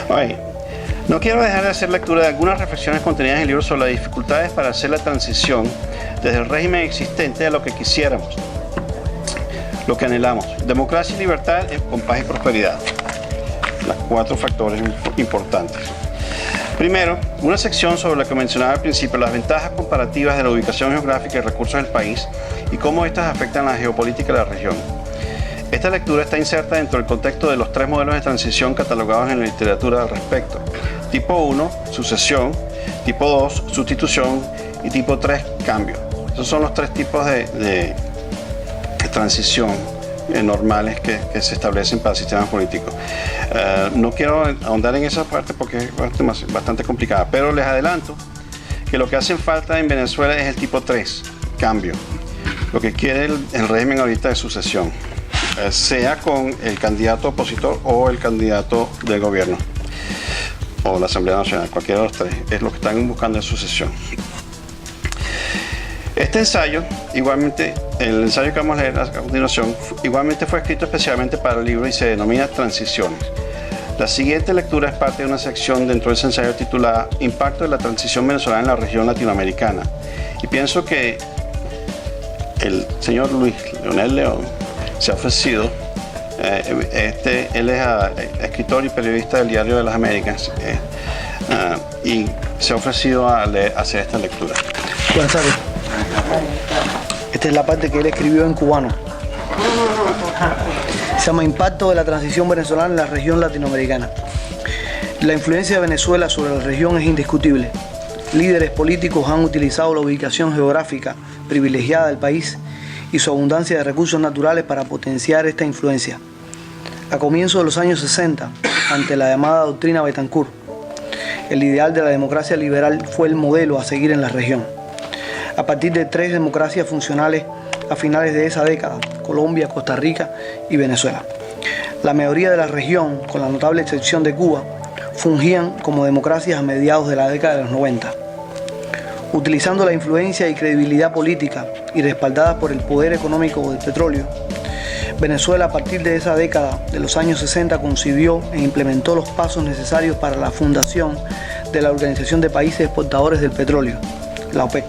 Oye, no quiero dejar de hacer lectura de algunas reflexiones contenidas en el libro sobre las dificultades para hacer la transición desde el régimen existente a lo que quisiéramos, lo que anhelamos: democracia y libertad con paz y prosperidad. Los 4 factores importantes. Primero, una sección sobre lo que mencionaba al principio, las ventajas comparativas de la ubicación geográfica y recursos del país y cómo estas afectan la geopolítica de la región. Esta lectura está inserta dentro del contexto de los 3 modelos de transición catalogados en la literatura al respecto. Tipo 1, sucesión; tipo 2, sustitución; y tipo 3, cambio. Esos son los 3 tipos de transición normales que se establecen para sistemas políticos. No quiero ahondar en esa parte porque es bastante complicada, pero les adelanto que lo que hace falta en Venezuela es el tipo 3, cambio. Lo que quiere el régimen ahorita es sucesión, sea con el candidato opositor o el candidato del gobierno o la Asamblea Nacional, cualquiera de los 3, es lo que están buscando en sucesión. Este ensayo, igualmente, el ensayo que vamos a leer a continuación, igualmente fue escrito especialmente para el libro y se denomina Transiciones. La siguiente lectura es parte de una sección dentro de ese ensayo titulada Impacto de la transición venezolana en la región latinoamericana. Y pienso que el señor Luis Leonel León se ha ofrecido, él es escritor y periodista del Diario de las Américas, y se ha ofrecido a hacer esta lectura. Buenas tardes. Esta es la parte que él escribió en cubano. Se llama Impacto de la transición venezolana en la región latinoamericana. La influencia de Venezuela sobre la región es indiscutible. Líderes políticos han utilizado la ubicación geográfica privilegiada del país y su abundancia de recursos naturales para potenciar esta influencia. A comienzos de los años 60, ante la llamada doctrina Betancourt, el ideal de la democracia liberal fue el modelo a seguir en la región. A partir de 3 democracias funcionales a finales de esa década: Colombia, Costa Rica y Venezuela. La mayoría de la región, con la notable excepción de Cuba, fungían como democracias a mediados de la década de los 90. Utilizando la influencia y credibilidad política y respaldadas por el poder económico del petróleo, Venezuela, a partir de esa década de los años 60, concibió e implementó los pasos necesarios para la fundación de la Organización de Países Exportadores del Petróleo, la OPEC.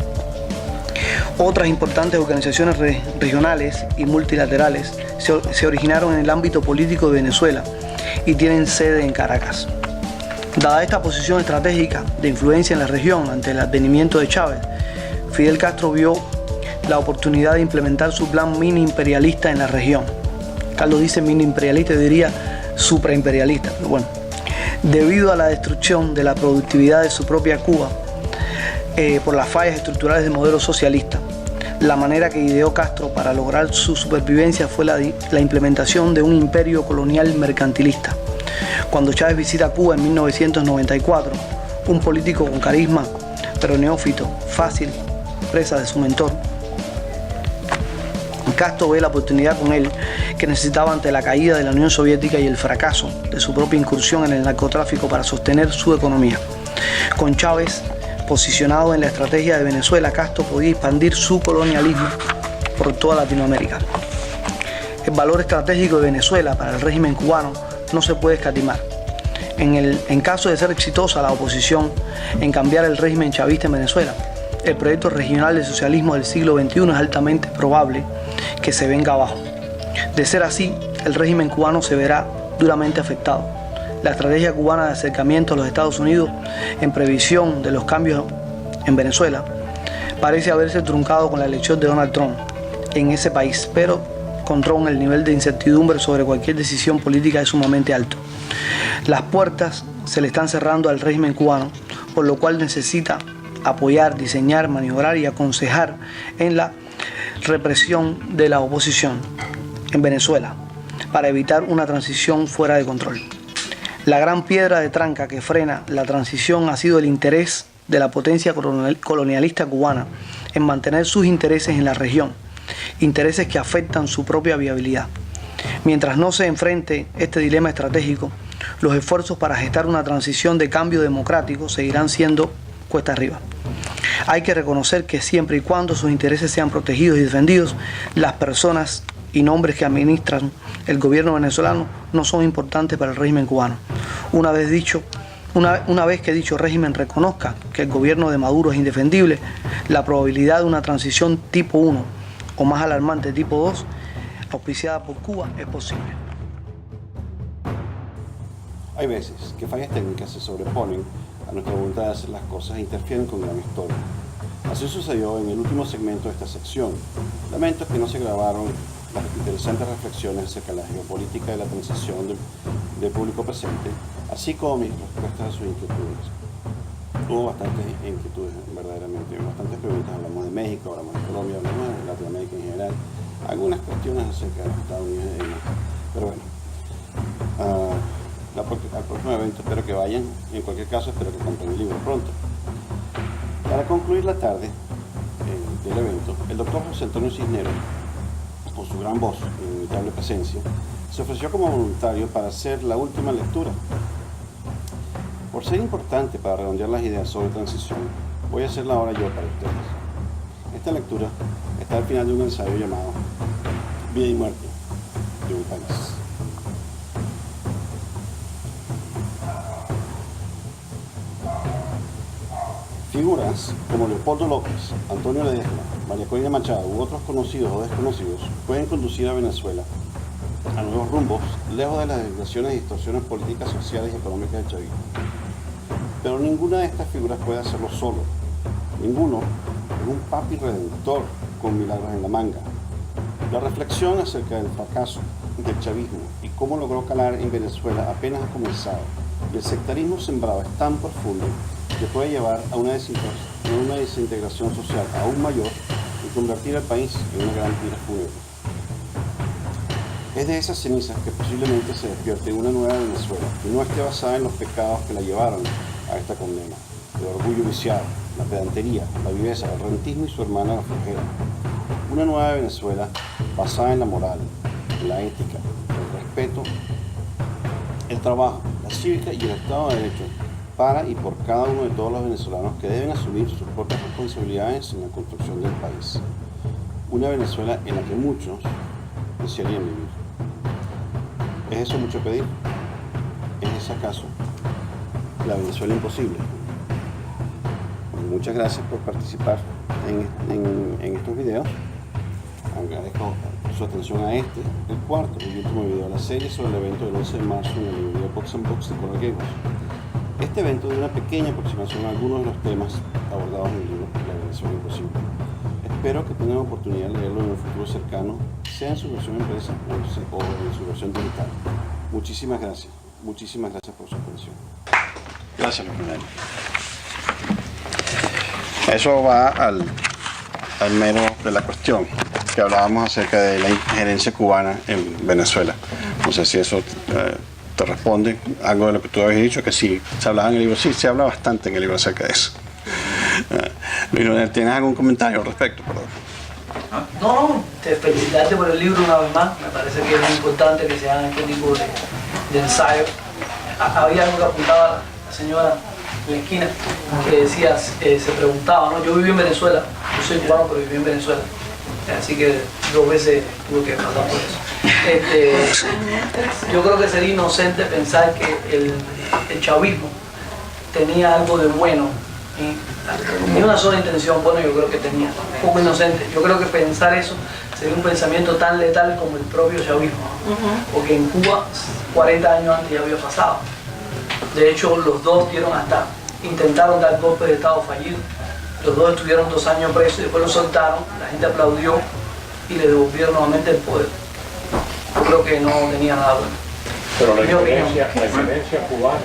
Otras importantes organizaciones regionales y multilaterales se originaron en el ámbito político de Venezuela y tienen sede en Caracas. Dada esta posición estratégica de influencia en la región ante el advenimiento de Chávez, Fidel Castro vio la oportunidad de implementar su plan mini imperialista en la región. Carlos dice mini imperialista, diría supraimperialista, pero bueno. Debido a la destrucción de la productividad de su propia Cuba por las fallas estructurales del modelo socialista, la manera que ideó Castro para lograr su supervivencia fue la implementación de un imperio colonial mercantilista. Cuando Chávez visita Cuba en 1994, un político con carisma, pero neófito, fácil, presa de su mentor, Castro ve la oportunidad con él que necesitaba ante la caída de la Unión Soviética y el fracaso de su propia incursión en el narcotráfico para sostener su economía. Con Chávez posicionado en la estrategia de Venezuela, Castro podía expandir su colonialismo por toda Latinoamérica. El valor estratégico de Venezuela para el régimen cubano no se puede escatimar. En caso de ser exitosa la oposición en cambiar el régimen chavista en Venezuela, el proyecto regional de socialismo del siglo XXI es altamente probable que se venga abajo. De ser así, el régimen cubano se verá duramente afectado. La estrategia cubana de acercamiento a los Estados Unidos en previsión de los cambios en Venezuela parece haberse truncado con la elección de Donald Trump en ese país, pero con Trump el nivel de incertidumbre sobre cualquier decisión política es sumamente alto. Las puertas se le están cerrando al régimen cubano, por lo cual necesita apoyar, diseñar, maniobrar y aconsejar en la represión de la oposición en Venezuela para evitar una transición fuera de control. La gran piedra de tranca que frena la transición ha sido el interés de la potencia colonialista cubana en mantener sus intereses en la región, intereses que afectan su propia viabilidad. Mientras no se enfrente este dilema estratégico, los esfuerzos para gestar una transición de cambio democrático seguirán siendo cuesta arriba. Hay que reconocer que siempre y cuando sus intereses sean protegidos y defendidos, las personas y nombres que administran el gobierno venezolano no son importantes para el régimen cubano. Una vez que dicho régimen reconozca que el gobierno de Maduro es indefendible, la probabilidad de una transición tipo 1 o más alarmante tipo 2, auspiciada por Cuba, es posible. Hay veces que fallas técnicas se sobreponen a nuestra voluntad de hacer las cosas e interfieren con gran historia. Así sucedió en el último segmento de esta sección. Lamento que no se grabaron las interesantes reflexiones acerca de la geopolítica de la transición del público presente, así como mis respuestas a sus inquietudes. Hubo bastantes inquietudes, verdaderamente, bastantes preguntas. Hablamos de México, hablamos de Colombia, hablamos de Latinoamérica en general, algunas cuestiones acerca de los Estados Unidos y demás. Pero bueno, al próximo evento espero que vayan. En cualquier caso, espero que compren el libro pronto. Para concluir la tarde del evento, el doctor José Antonio Cisneros, con su gran voz y inimitable presencia, se ofreció como voluntario para hacer la última lectura. Por ser importante para redondear las ideas sobre transición, voy a hacerla ahora yo para ustedes. Esta lectura está al final de un ensayo llamado Vida y Muerte de un País. Figuras como Leopoldo López, Antonio Ledesma, María Corina Machado u otros conocidos o desconocidos pueden conducir a Venezuela a nuevos rumbos, lejos de las desviaciones y distorsiones políticas, sociales y económicas del chavismo. Pero ninguna de estas figuras puede hacerlo solo. Ninguno es un papi redentor con milagros en la manga. La reflexión acerca del fracaso del chavismo y cómo logró calar en Venezuela apenas ha comenzado. Y el sectarismo sembrado es tan profundo que puede llevar a una desintegración social aún mayor y convertir al país en una gran pira fúnebre. Es de esas cenizas que posiblemente se despierte una nueva Venezuela, que no esté basada en los pecados que la llevaron a esta condena: el orgullo viciado, la pedantería, la viveza, el rentismo y su hermana la flojera. Una nueva Venezuela basada en la moral, en la ética, el respeto, el trabajo, la cívica y el Estado de Derecho para y por cada uno de todos los venezolanos que deben asumir sus propias responsabilidades en la construcción del país. Una Venezuela en la que muchos desearían vivir. ¿Es eso mucho pedir? ¿Es ese acaso la Venezuela imposible? Muchas gracias por participar en estos videos. Agradezco su atención a el cuarto y último video de la serie sobre el evento del 11 de marzo en la librería Box and Box de Color Gables. Este evento da una pequeña aproximación a algunos de los temas abordados en el libro La Venezuela Imposible. Espero que tengan la oportunidad de leerlo en un futuro cercano, sea en su versión impresa o en su versión digital. Muchísimas gracias por su atención. Gracias, Luis. Eso va al mero de la cuestión que hablábamos acerca de la injerencia cubana en Venezuela. No sé si eso te responde algo de lo que tú habías dicho, que sí se hablaba en el libro. Sí, se habla bastante en el libro acerca de eso. Luis, ¿tienes algún comentario al respecto? Perdón. No, felicitarte por el libro una vez más. Me parece que es muy importante que se hagan este tipo de ensayos. Había algo que apuntaba la señora en la esquina, que decía, se preguntaba, ¿no? Yo viví en Venezuela, yo soy cubano, pero viví en Venezuela. Así que 2 veces tuve que pasar por eso. Yo creo que sería inocente pensar que el chavismo tenía algo de bueno, ni una sola intención. Bueno, yo creo que tenía, un poco inocente. Yo creo que pensar eso sería un pensamiento tan letal como el propio chavismo, porque en Cuba 40 años antes ya había pasado. De hecho, los dos intentaron dar golpe de Estado fallido. Los dos estuvieron 2 años presos y después los soltaron, la gente aplaudió y le devolvieron nuevamente el poder. Yo creo que no tenía nada bueno. Pero la injerencia cubana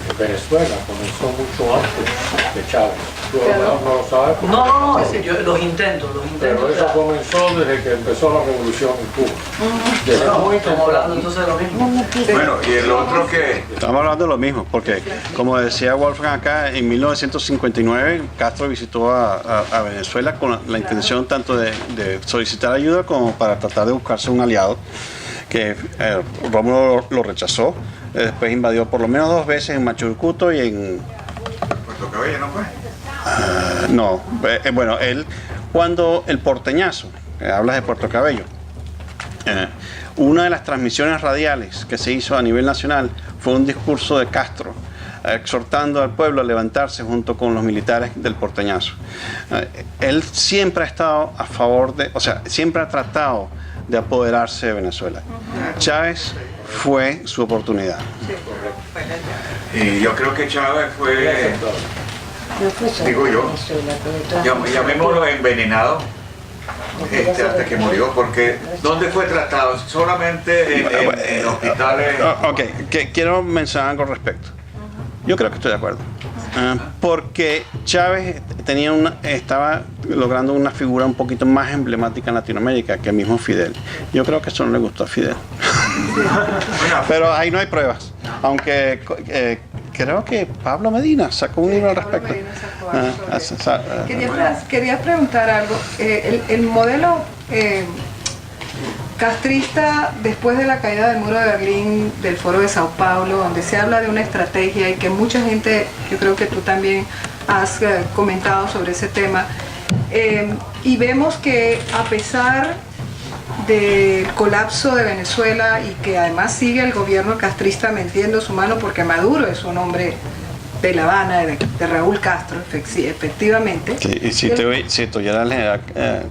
en Venezuela comenzó mucho antes de Chávez. ¿Tú no lo sabes? No, los intentos. Pero eso comenzó desde que empezó la revolución en Cuba. Estamos hablando entonces de lo mismo. Bueno, y el otro que... Estamos hablando de lo mismo, porque como decía Wolfgang acá, en 1959 Castro visitó a Venezuela con la intención tanto de solicitar ayuda como para tratar de buscarse un aliado, que Rómulo lo rechazó. Después invadió por lo menos 2 veces en Machurucuto y en... Puerto Cabello, ¿no fue? No, bueno, él cuando el porteñazo, hablas de Puerto Cabello, Una de las transmisiones radiales que se hizo a nivel nacional fue un discurso de Castro, exhortando al pueblo a levantarse junto con los militares del porteñazo. Él siempre ha estado a favor de, o sea, siempre ha tratado de apoderarse de Venezuela. Chávez fue su oportunidad. Y yo creo que Chávez fue, digo yo, llamémoslo envenenado hasta que murió, porque ¿dónde fue tratado? Solamente en hospitales. Ok, quiero mencionar algo al respecto. Yo creo que estoy de acuerdo. Porque Chávez estaba logrando una figura un poquito más emblemática en Latinoamérica que el mismo Fidel. Yo creo que eso no le gustó a Fidel. Pero ahí no hay pruebas. Aunque creo que Pablo Medina sacó un libro al respecto. Quería preguntar algo. El modelo castrista, después de la caída del muro de Berlín, del Foro de Sao Paulo, donde se habla de una estrategia y que mucha gente, yo creo que tú también has comentado sobre ese tema, y vemos que a pesar del colapso de Venezuela y que además sigue el gobierno castrista metiendo su mano, porque Maduro es un hombre de La Habana, de Raúl Castro, efectivamente. Sí, y si estuviera el general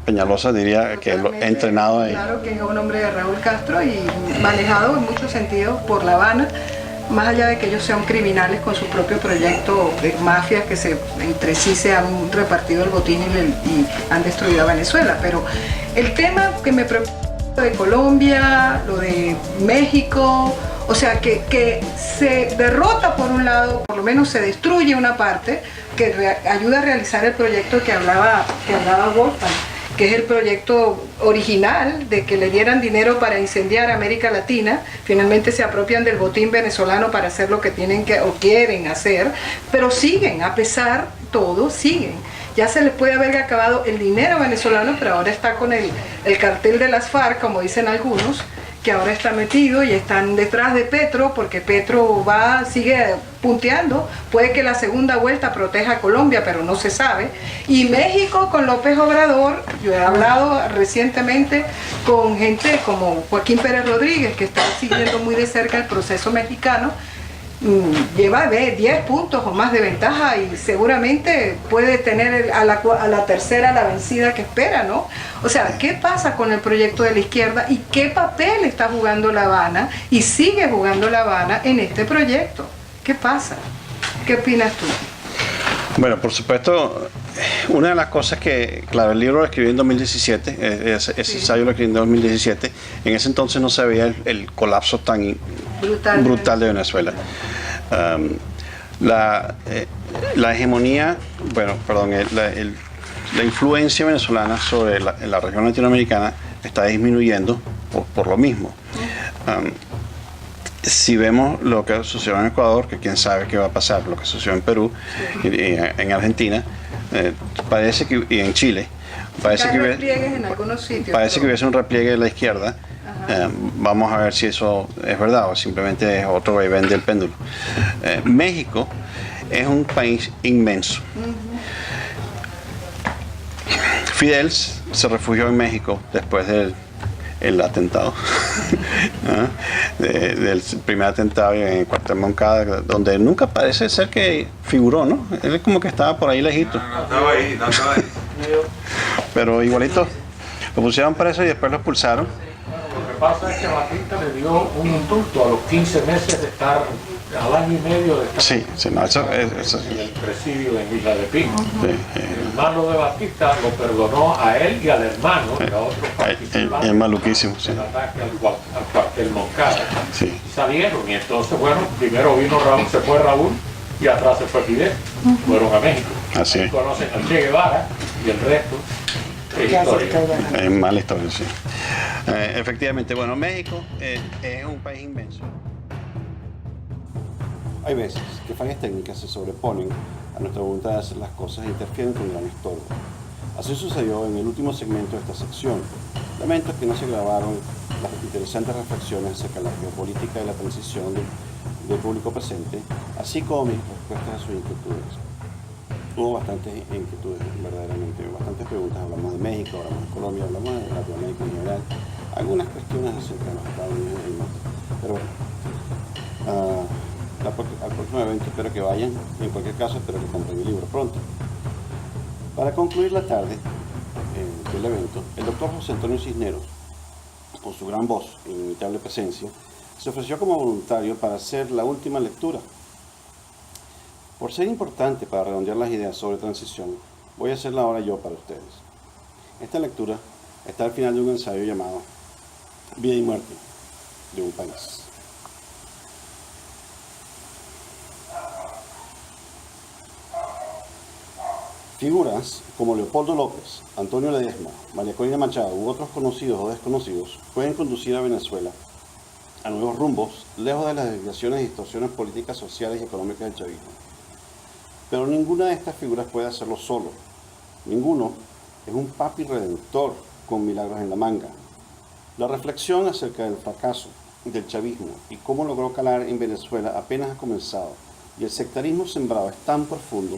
Peñalosa diría que lo he entrenado ahí. Claro que es un hombre de Raúl Castro y manejado en muchos sentidos por La Habana, más allá de que ellos sean criminales con su propio proyecto de mafias que entre sí se han repartido el botín y han destruido a Venezuela. Pero el tema que me preocupa de Colombia, lo de México, o sea, que se derrota por un lado, por lo menos se destruye una parte que ayuda a realizar el proyecto que hablaba Wolfgang, que es el proyecto original de que le dieran dinero para incendiar América Latina. Finalmente se apropian del botín venezolano para hacer lo que tienen que o quieren hacer, pero siguen, a pesar de todo, siguen. Ya se les puede haber acabado el dinero venezolano, pero ahora está con el cartel de las FARC, como dicen algunos, que ahora está metido y están detrás de Petro, porque Petro sigue punteando. Puede que la segunda vuelta proteja a Colombia, pero no se sabe. Y México con López Obrador, yo he hablado recientemente con gente como Joaquín Pérez Rodríguez, que está siguiendo muy de cerca el proceso mexicano. Lleva 10 puntos o más de ventaja y seguramente puede tener a la tercera la vencida que espera, ¿no? O sea, ¿qué pasa con el proyecto de la izquierda y qué papel está jugando La Habana y sigue jugando La Habana en este proyecto? ¿Qué pasa? ¿Qué opinas tú? Bueno, por supuesto, una de las cosas que, claro, el libro lo escribí en 2017, ese ensayo lo escribí en 2017, en ese entonces no se veía el colapso tan brutal de Venezuela. La hegemonía, bueno, perdón, la influencia venezolana sobre la región latinoamericana está disminuyendo por lo mismo. Si vemos lo que sucedió en Ecuador, que quién sabe qué va a pasar, lo que sucedió en Perú, y en Argentina, parece que, y en Chile, parece que hubiese un repliegue de la izquierda. Vamos a ver si eso es verdad o simplemente es otro vaivén del péndulo. México es un país inmenso. Fidel se refugió en México después del atentado, del primer atentado en el cuartel Moncada, donde nunca parece ser que figuró, ¿no? Él como que estaba por ahí lejito. No estaba ahí. Pero igualito, lo pusieron preso y después lo expulsaron. Lo que pasa es que Batista le dio un indulto a los 15 meses de estar, al año y medio de estar en el presidio en Isla de Pino. El hermano de Batista lo perdonó a él y al hermano y a otros participantes. Es maluquísimo, sí. El ataque al cuartel Moncada. Sí. Y salieron, y entonces, bueno, primero vino Raúl, se fue Raúl, y atrás se fue Fidel. Fueron a México. Así es. Conocen a Che Guevara y el resto. Es historia. Es mala historia, sí. Efectivamente, bueno, México es un país inmenso. Hay veces que fallas técnicas se sobreponen a nuestra voluntad de hacer las cosas e interfieren con gran estorbo. Así sucedió en el último segmento de esta sección. Lamento que no se grabaron las interesantes reflexiones acerca de la geopolítica y la transición del público presente, así como mis respuestas a sus inquietudes. Hubo bastantes inquietudes, verdaderamente, bastantes preguntas. Hablamos de México, hablamos de Colombia, hablamos de Latinoamérica en general. algunas cuestiones acerca de los Estados Unidos y el norte. Pero bueno, al próximo evento espero que vayan, y en cualquier caso espero que compren el libro pronto. Para concluir la tarde del evento, el doctor José Antonio Cisneros, con su gran voz e inimitable presencia, se ofreció como voluntario para hacer la última lectura. Por ser importante para redondear las ideas sobre transición, voy a hacerla ahora yo para ustedes. Esta lectura está al final de un ensayo llamado Vida y muerte de un país. Figuras como Leopoldo López, Antonio Ledesma, María Corina Machado u otros conocidos o desconocidos pueden conducir a Venezuela a nuevos rumbos, lejos de las desviaciones y distorsiones políticas, sociales y económicas del chavismo. Pero ninguna de estas figuras puede hacerlo solo. Ninguno es un papi redentor con milagros en la manga. La reflexión acerca del fracaso del chavismo y cómo logró calar en Venezuela apenas ha comenzado, y el sectarismo sembrado es tan profundo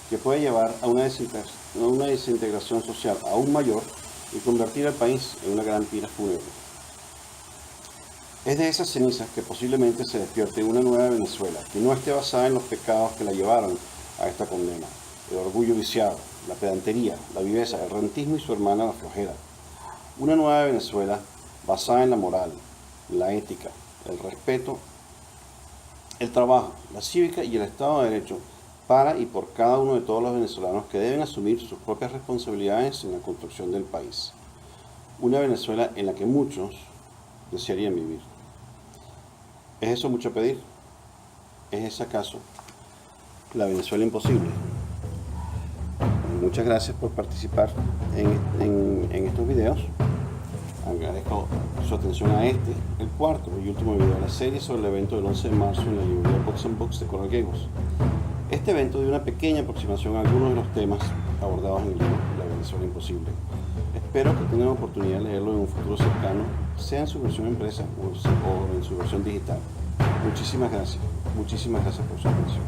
que puede llevar a una desintegración social aún mayor y convertir al país en una gran pira fúnebre. Es de esas cenizas que posiblemente se despierte una nueva Venezuela, que no esté basada en los pecados que la llevaron a esta condena: el orgullo viciado, la pedantería, la viveza, el rentismo y su hermana la flojera. Una nueva Venezuela basada en la moral, la ética, el respeto, el trabajo, la cívica y el Estado de Derecho, para y por cada uno de todos los venezolanos que deben asumir sus propias responsabilidades en la construcción del país. Una Venezuela en la que muchos desearían vivir. ¿Es eso mucho pedir? ¿Es ese acaso la Venezuela imposible? Muchas gracias por participar en estos videos. Agradezco su atención a el cuarto y último video de la serie sobre el evento del 11 de marzo en la librería Books and Books de Coral Gables. Este evento dio una pequeña aproximación a algunos de los temas abordados en el libro La Venezuela Imposible. Espero que tengan oportunidad de leerlo en un futuro cercano, sea en su versión impresa o en su versión digital. Muchísimas gracias por su atención.